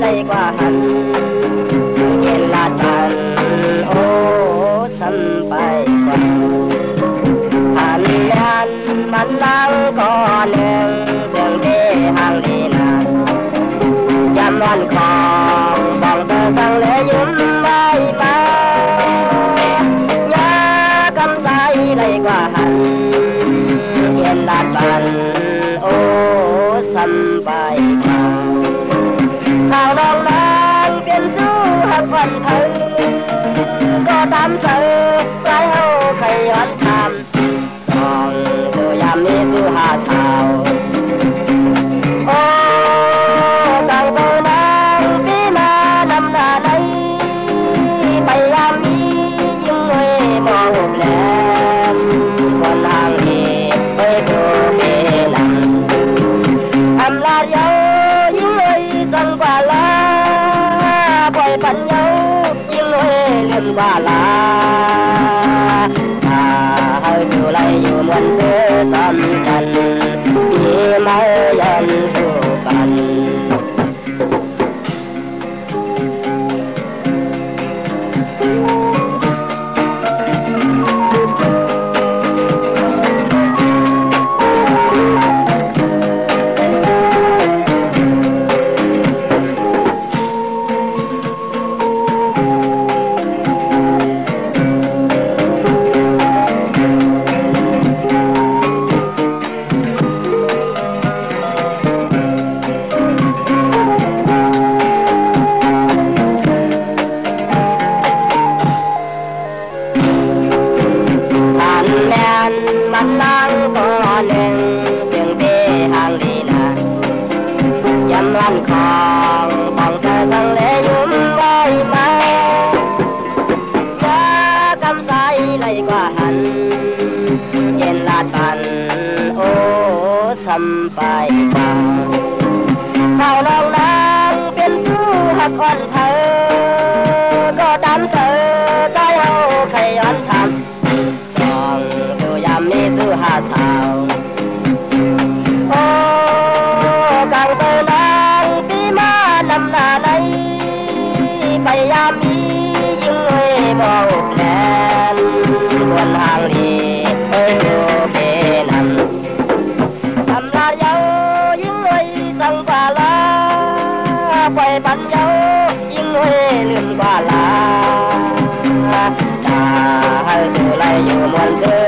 ได้กว่าหันเย็นลาตันโอ้สัมไปกว่าหันยันมันนั่งก่อนหนึ่งเสียงเดหังลีนายามวันของบอกเธอสั่งเลยยิ้มไว้มายากำใจได้กว่าหันเย็นลาตันโอ้สัมไปกว่าข่าวน้องนางเปลี่ยนสู้หักวันเธอก็ตามเธอใจเอาใครย้อนทำต้องดูยามนี้สู้หาเท้าโอ้ต่างตัวนางปีมานำหน้าไหนไปยามนี้ยิ่งเลยมองแหลมคนทางนี้ไปดูเบลังทำลาเยายิ่งเลยสั่งกว่าลาปล่อยปัญญายิ่งเลยลืมกว่าลาเฮาอยู่ไรอยู่มวนเสือตำกันมีมายันสู้กันมันนั่งก่อนหนึ่งเสียงเบหางลีนายำลันของของเธอสั่งเลยยุ่มไว้มายากำใจไหลกว่าหันเย็นลาตันโอ้สัมไปกว่าข่าวน้องนางเป็นสู้หักอ่อนเธอก็ตามเธอใจเอาใครย้อนทำนี่สู้หาสาวโอ้กางเตยนางปีมานำหน้าไหนไปยามมียิ่งเลยบอกแลนบนทางดีเฮ้ยดูเบนันทำลาเยายิ่งเลยสั่งกว่าลาปล่อยปัญญายิ่งเลยลืมกว่าลาให้ดูไรอยู่มวนเธอ